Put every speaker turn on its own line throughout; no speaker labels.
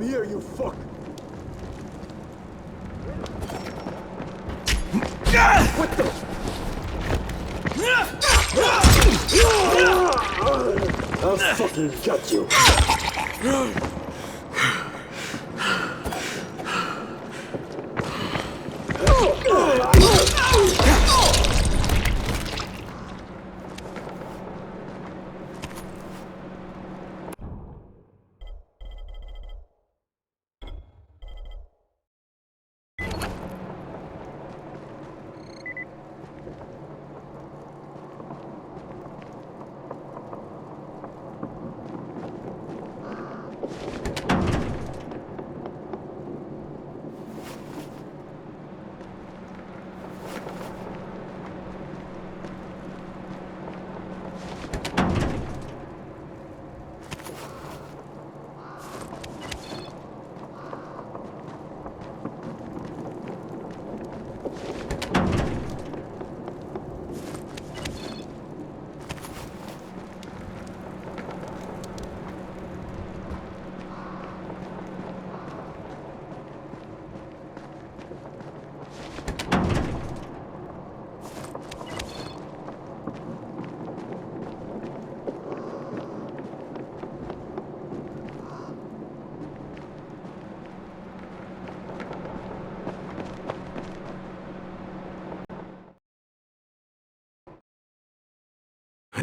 here, you fuck! What the? I'll fucking gut you.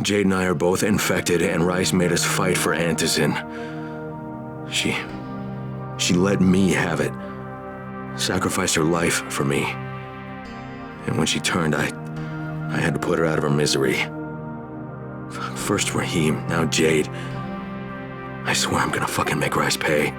Jade and I are both infected, and Rice made us fight for Antizin. She let me have it. Sacrificed her life for me. And when she turned, I had to put her out of her misery. First Raheem, now Jade. I swear I'm gonna fucking make Rice pay.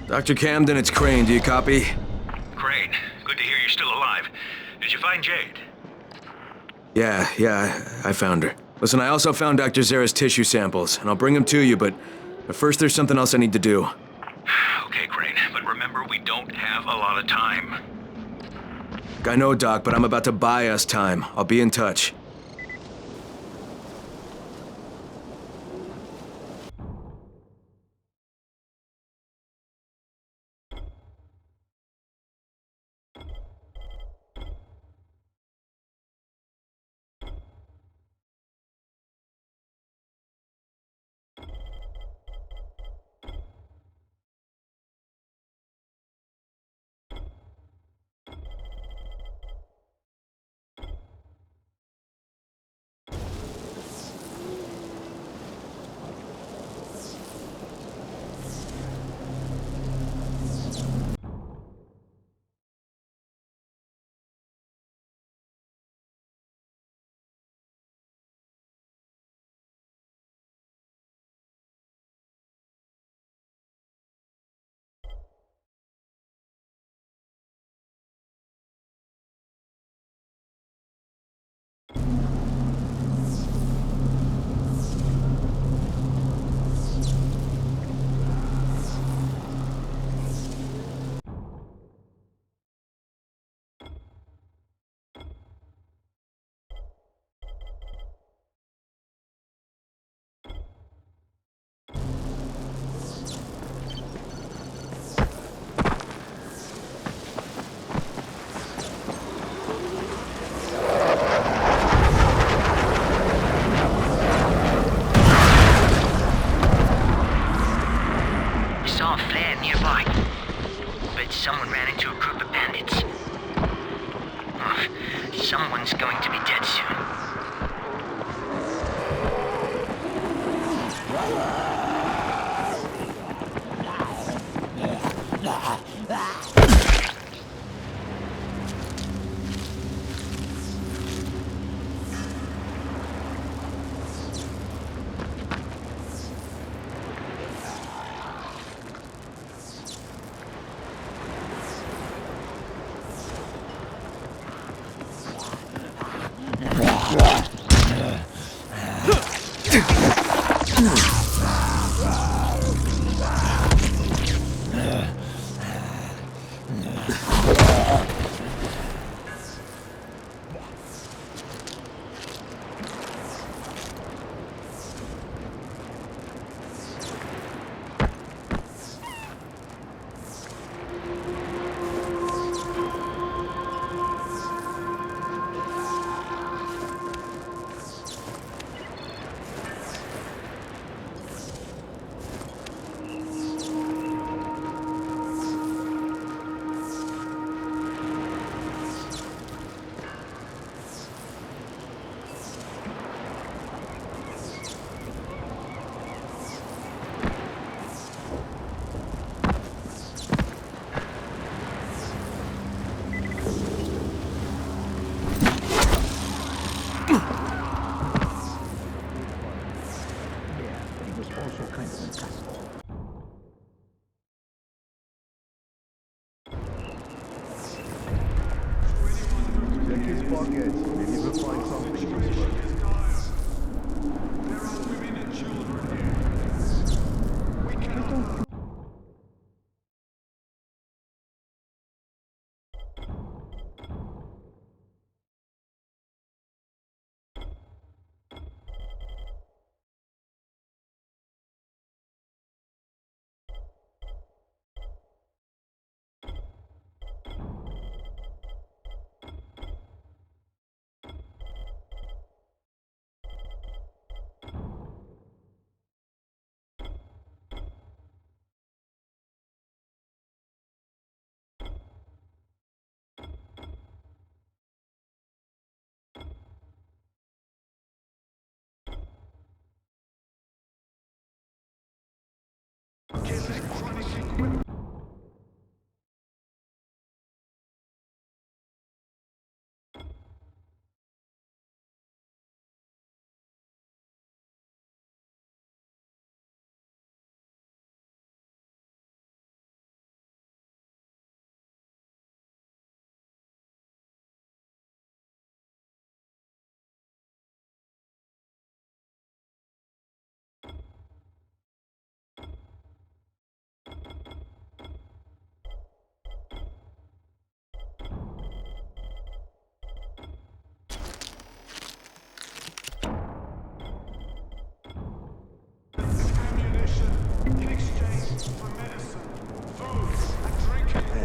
Dr. Camden, it's Crane. Do you copy?
Crane, good to hear you're still alive. Did you find Jade?
Yeah, I found her. Listen, I also found Dr. Zera's tissue samples, and I'll bring them to you, but first there's something else I need to do.
Okay, Crane, but remember, we don't have a lot of time.
I know, Doc, but I'm about to buy us time. I'll be in touch.
Someone's going to be dead soon.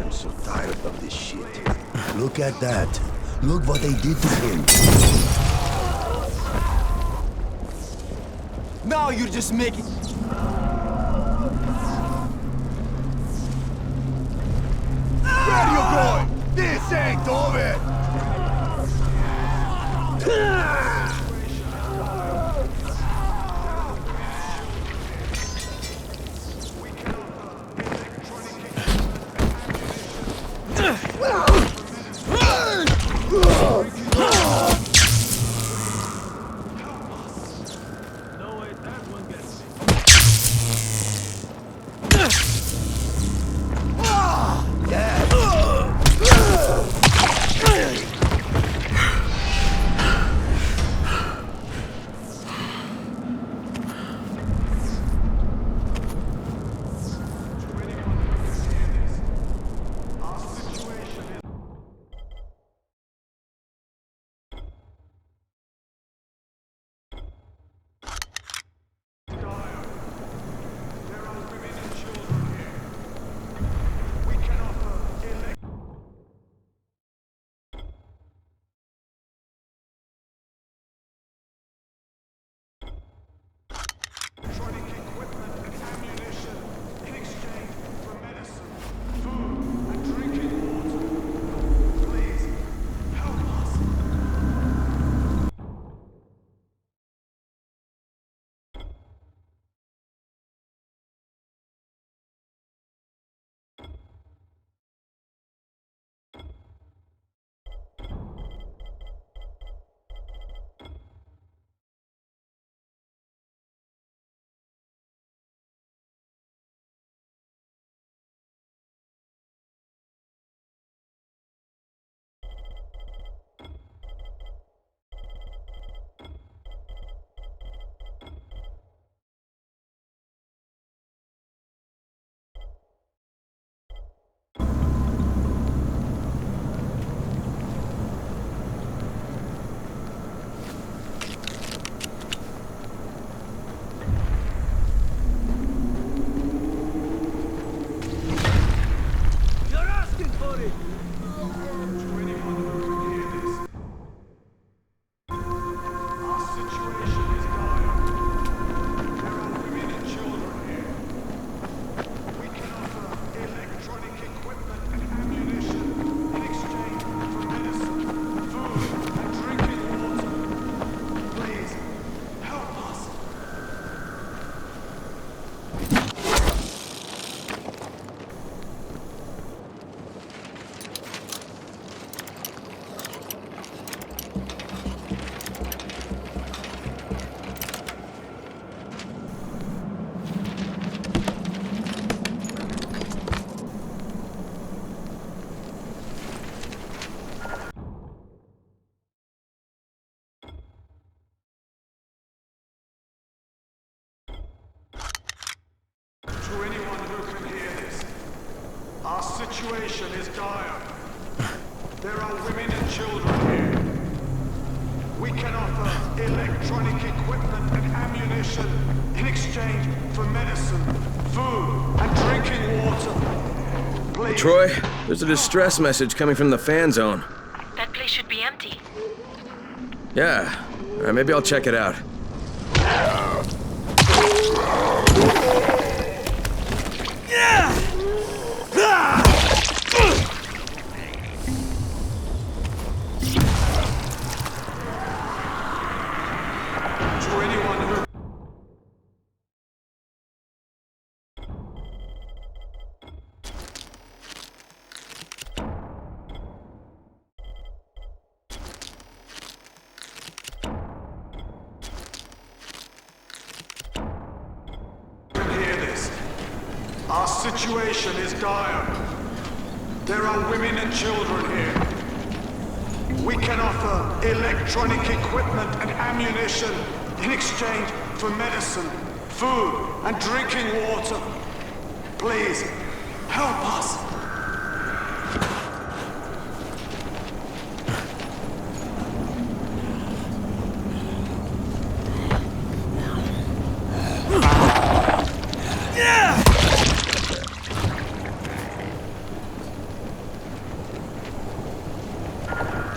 So tired of this shit. Look at that. Look what they did to him.
Now you're just making...
Where you going? This ain't over!
To anyone who can hear this, our situation is dire. There are women and children here. We can offer electronic equipment and ammunition in exchange for medicine, food, and drinking water. Please.
Troy, there's a distress message coming from the fan zone.
That place should be empty.
Yeah. Alright, maybe I'll check it out.
To anyone who can hear this, our situation is dire. There are women and children here. We can offer electronic equipment and ammunition in exchange for medicine, food, and drinking water. Please, help us.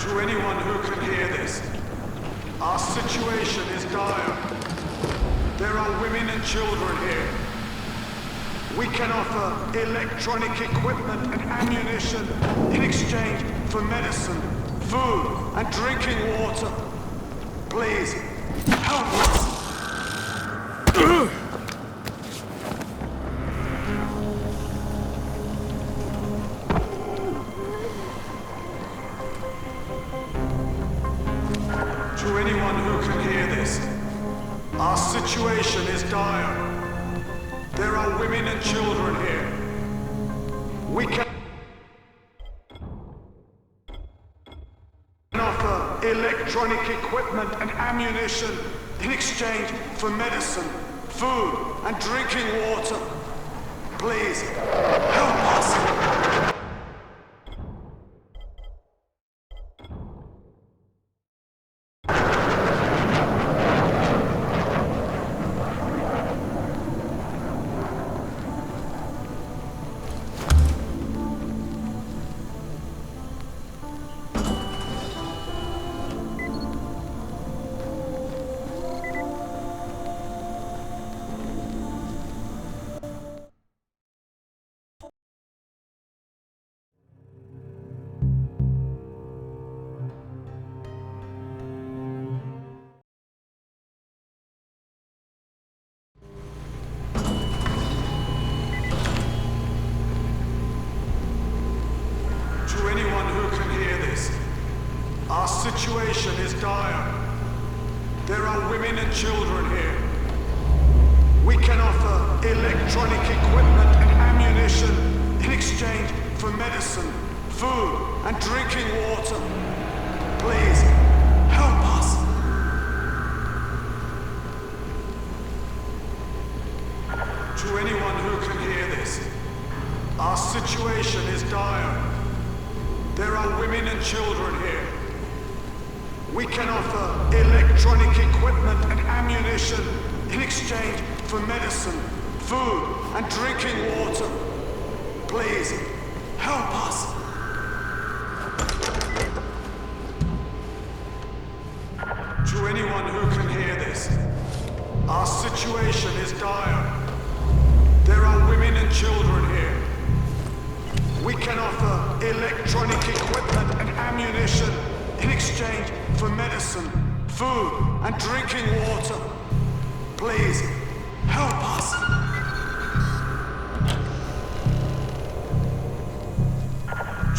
To anyone who can hear this, our situation is dire. There are women and children here. We can offer electronic equipment and ammunition in exchange for medicine, food, and drinking water. Please, help us. To anyone who can hear this, our situation is dire. There are women and children here. We can offer electronic equipment and ammunition in exchange for medicine, food, and drinking water. Please, help us. To anyone who can hear this, our situation is dire. There are women and children here. We can offer electronic equipment and ammunition in exchange for medicine, food, and drinking water. Please, help us. To anyone who can hear this, our situation is dire. There are women and children here. We can offer electronic equipment and ammunition in exchange for medicine, food, and drinking water. Please, help us. To anyone who can hear this, our situation is dire. There are women and children here. We can offer electronic equipment and ammunition in exchange for medicine, food, and drinking water. Please, help us.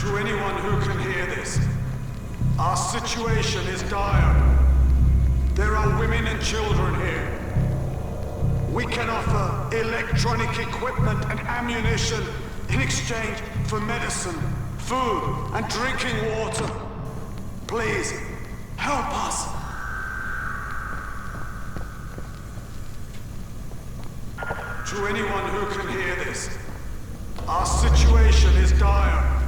To anyone who can hear this, our situation is dire. There are women and children here. We can offer electronic equipment and ammunition in exchange for medicine, food, and drinking water. Please, help us. To To anyone who can hear this, our situation is dire.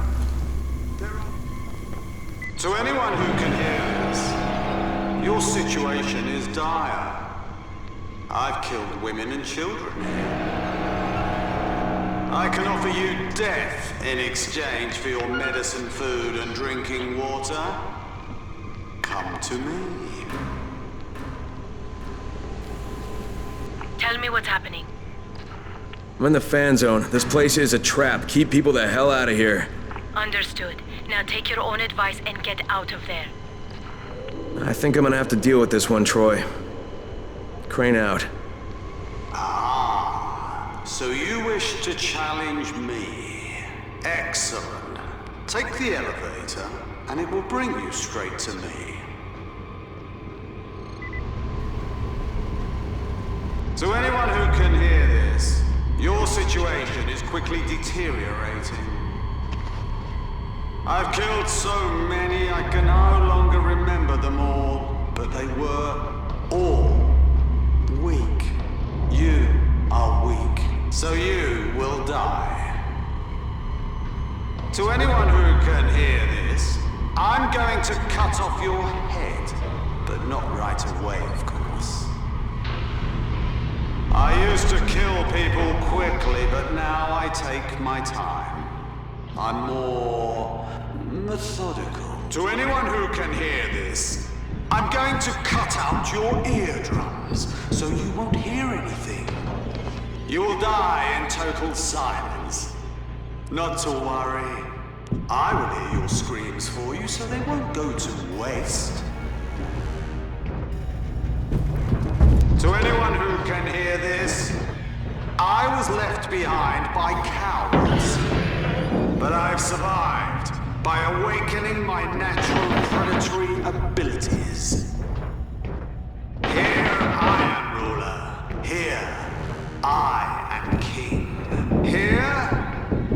To anyone who can hear this, your situation is dire. I've killed women and children here. I can offer you death in exchange for your medicine, food, and drinking water. Come to me.
Tell me what's happening.
I'm in the fan zone. This place is a trap. Keep people the hell out of here.
Understood. Now take your own advice and get out of there.
I think I'm gonna have to deal with this one, Troy. Crane out.
Ah, so you wish to challenge me. Excellent. Take the elevator, and it will bring you straight to me. To anyone who can hear this, your situation is quickly deteriorating. I've killed so many I can no longer remember them all, but they were all weak. You are weak, so you will die. To anyone who can hear this, I'm going to cut off your head, but not right away, of course. I used to kill people quickly, but now I take my time. I'm more methodical. To anyone who can hear this, I'm going to cut out your eardrums, so you won't hear anything. You will die in total silence. Not to worry. I will hear your screams for you, so they won't go to waste. To anyone who can hear this, I was left behind by cowards. But I've survived by awakening my natural predatory abilities. Here I am ruler. Here I am king. Here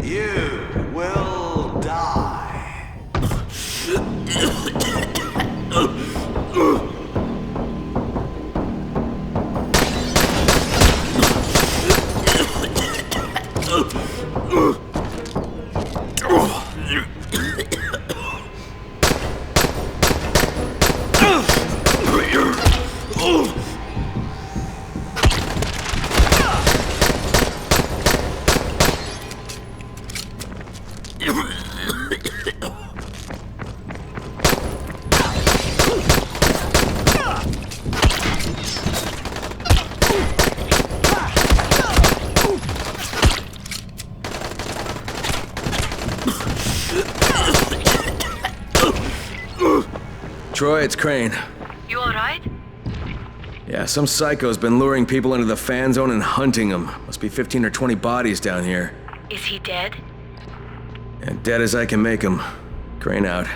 you will die.
Troy, it's Crane.
You alright?
Yeah, some psycho's been luring people into the fan zone and hunting them. Must be 15 or 20 bodies down here.
Is he dead?
And dead as I can make them. Crane out.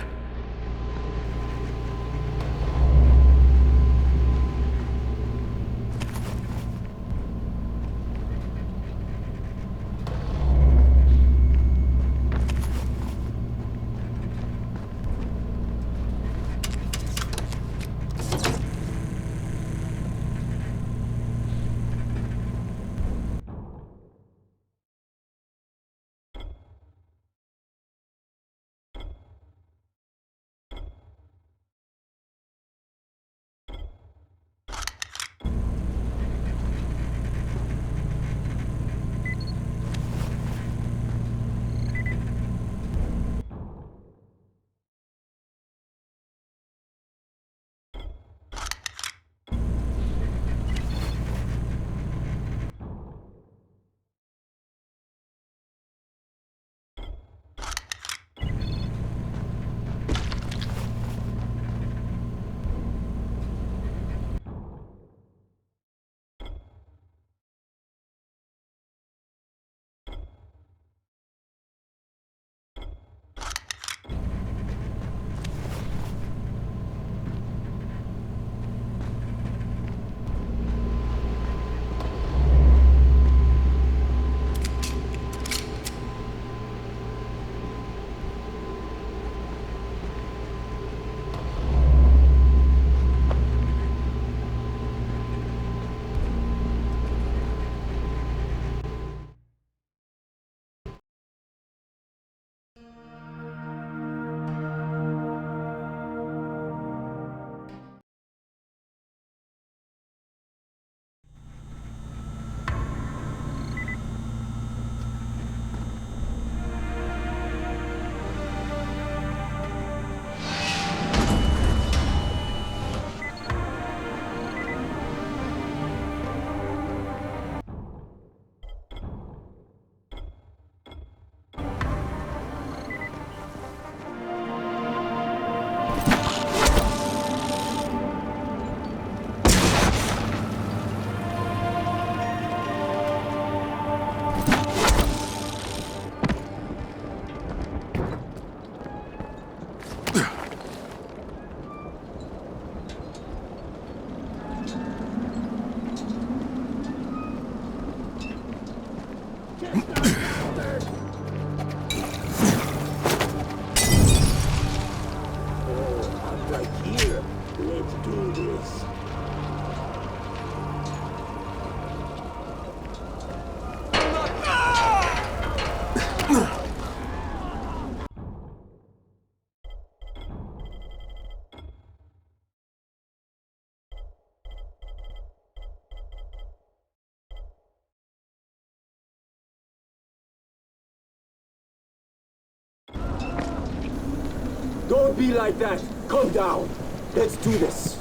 Let's do this. Don't be like that. Calm down. Let's do this.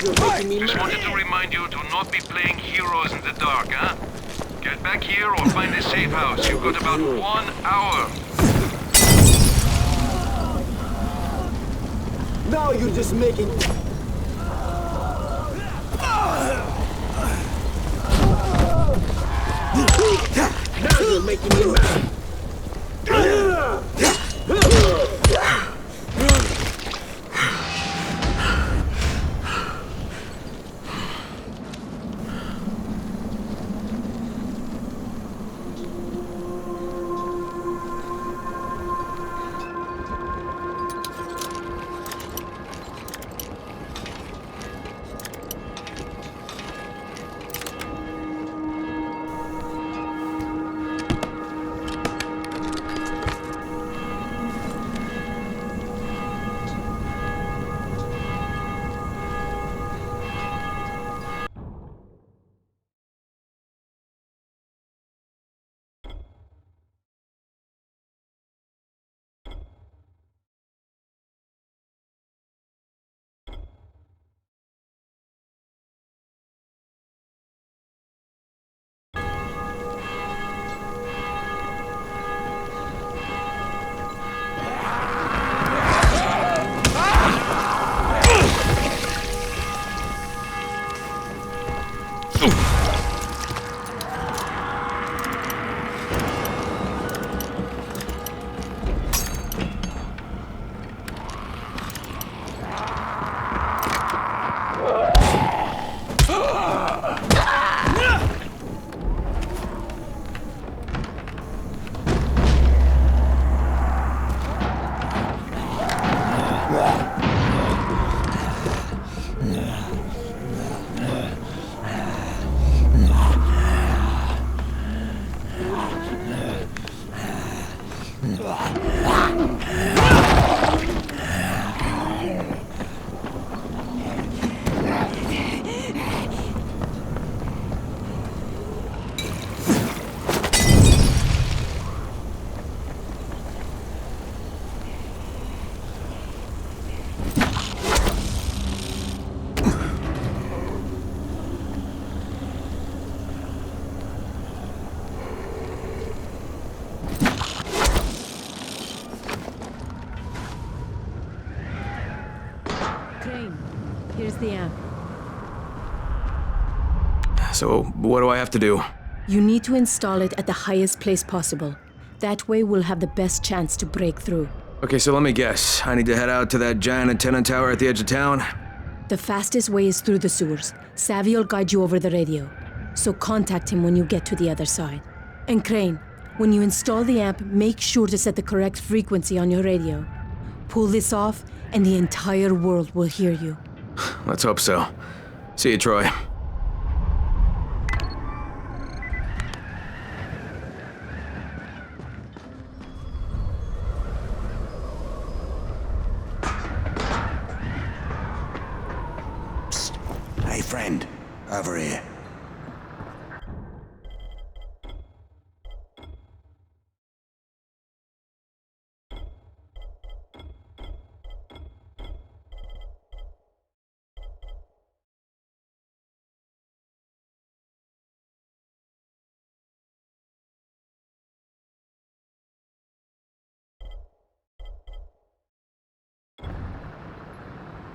You're making me
Just
mad.
wanted to remind you to not be playing heroes in the dark, huh? Get back here or find a safe house. You've got about 1 hour.
Now you're just making... Now you're making me mad.
Here's the amp.
So, what do I have to do?
You need to install it at the highest place possible. That way we'll have the best chance to break through.
Okay, so let me guess. I need to head out to that giant antenna tower at the edge of town?
The fastest way is through the sewers. Savvy will guide you over the radio. So contact him when you get to the other side. And Crane, when you install the amp, make sure to set the correct frequency on your radio. Pull this off, and the entire world will hear you.
Let's hope so. See you, Troy.
Hey, friend. Over here.